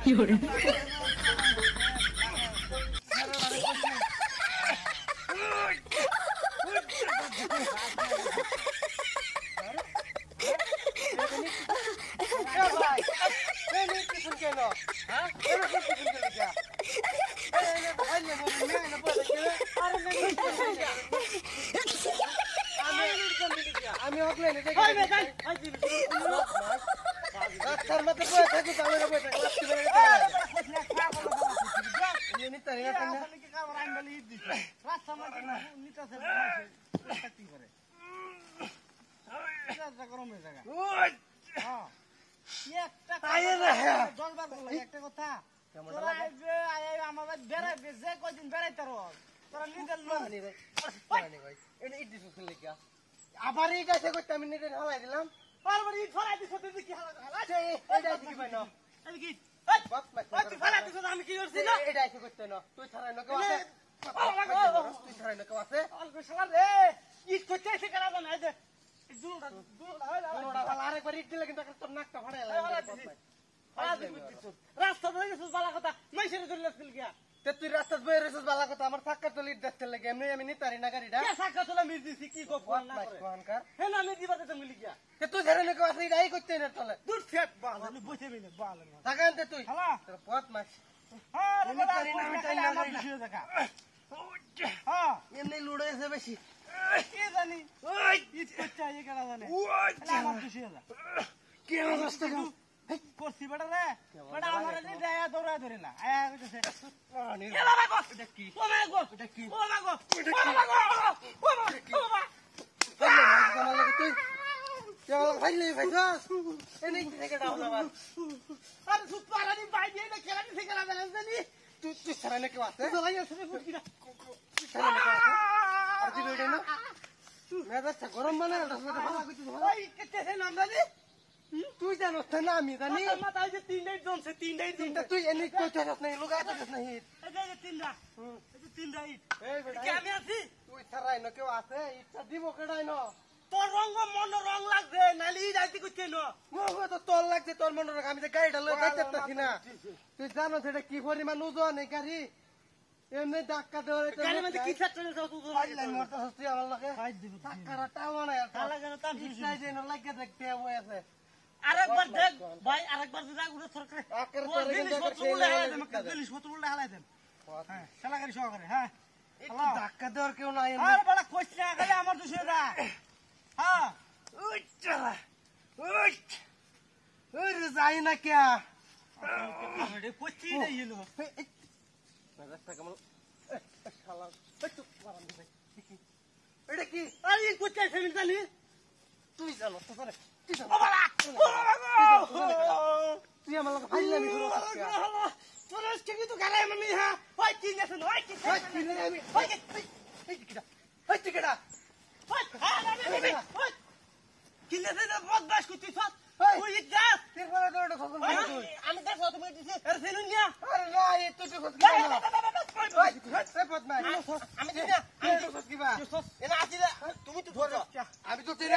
Fiore. আমি অকলেন এটা কই বেটাই আই দিবি রাস্তার মধ্যে বসে থাকি তাহলে বসে থাকি লাস্ট বেরে এটা নিতে রে আপনি কি কাম রাইন বলি দিছি রাস্তার মধ্যে নিতাছে টাকি করে এটা গরম হয়ে জায়গা হ্যাঁ একটা আয় রে 10 বার বল একটা কথা তোরা আইবে আই আমার বেড়াই যে কয়দিন বেড়াইতার তোরা নিজের লোক নি রে পানি ভাই এটা ইট দিছ লিখা আবার এই গাছে কইতে আমি নেটে ঢালাই দিলাম বারবার ইট ফলাই দিছ তুই কি হালা এইটা কি পাই না এই কি বাপ মাই তুই ফলাই দিছ আমি কি করছি না এইটা কি করতে না তুই ছাড়াই না কেউ আছে তুই ছাড়াই না কেউ আছে অল্প শালা রে ইট কইতে এসে করা জানা এই যে দুলড়া ভালো আরেকবার ইট দিলে কিন্তু তোর নাকটা ফাড়াই লাগে রাস্তা ধরে গেছিস বালা কথা মাইসেরে ধরে লাগছিল গিয়া তে তুই রাস্তা ধরে গেছিস বালা কথা আমার চাকা তো লিট দেখতে লাগে এমনি আমি নিতারি না গাড়িটা কে চাকা তোলা মির দিছি কি কো ফোন না করে ফোনকার হে না আমি দিবা তো মিলি গিয়া তে তুই ধরে না কো আছে এটাই করতে না তোলে দূর ফেট বাল আমি বসে মিলে বাল টাকা আনতে তুই হালা তোর পথ মাস আরে নিতারি না আমি টাইম না দিছিও দেখা হ্যাঁ এমনি লুড়ে আছে বেশি কি জানি ওই ইট করতে আই কেডা জানে আমার খুশি হলা কি অবস্থা করছি বেটা রে বেটা আমারে নি দেয়া দৌড়া ধরে না আয়া কইতেছে এ বাবা গো এটা কি ও মা গো এটা কি ও মা গো ও মা গো ও মা ও মা আমার লাগে তুই চল ভাইলে ভাইসাস এনে থেকে দাও না আরে সুত পারানি ভাই দিয়ে না খেলা দিতে খেলা জানি তুই সারানে কেউ আছে তো ভাই আছে ফুট কিনা সারানে কেউ আছে আর দি বেডে না মেজাজটা গরম মানে রাস্তাতে ভালো কইতে ভাই কেটেছে নাম জানি তুই জানোস না আমি জানি মাথায় যে তিনটাই জমছে তিনটা তুই এনে কইতাছস না লুগাইতাছস না হিট এই যে তিনটা এই যে তিনটা ইট এই বেটা কি আমি আছি তুই ছাড়াই না কেউ আছে ইচ্ছা দিব কেডাই না তোর রঙ মন রং লাগবে নালি যাইতে কইতে না মগো তো তোর লাগছে তোর মন রং আমি যে গাড়িটা লই যাইতাছি না তুই জানোস এটা কি পরিমাণ ওজন এই গাড়ি এমনি ধাক্কা দেওয়ার গাড়ি মধ্যে কি ছাড়ছস তুই আইলাই মরতাছস তুই আমার লাগে খাই দিব ধাক্কাটা টাওয়া না তালা কেন তাম নাই দেন লাগে দেখতে বই আছে আরেকবার দেখ ভাই আরেকবার যা উড়ে সরকার আকার করে পুলিশ মত উল্টা হালাই দেন হ্যাঁ শালা গাড়ি সহকারে হ্যাঁ একটু ধাক্কা দেওয়ার কেউ নাই আরে বড় কইছ না গেলে আমার দুশে দা হ্যাঁ ওই চালা ওই ওই যাই না কে আরে কইছি না ইলো রাস্তা কেমন শালা একটু মারাম দে এটা কি আরে কইছে ফেমিল জানি তুই জানো তো করে তুই আমার লোক ফাইলামি শুরু করছিস তোর আজকে কিন্তু গালায় মামি হ্যাঁ ওই কি গেছ ওই কি আমি ওই কি কেডা ওই ওই কি গেছ না বদমাশ করছিস ওই যা তোর বড় দৌড় খবর তুই আমি দেখ তুমি দিছিস আরে ফেলুন না আরে না এই তো খবর কি না ওই সে বদমাশ আমি দিনা আমি তো খবর কিবা এনা আসিলা তুমি তো ধরো আমি তো তেরে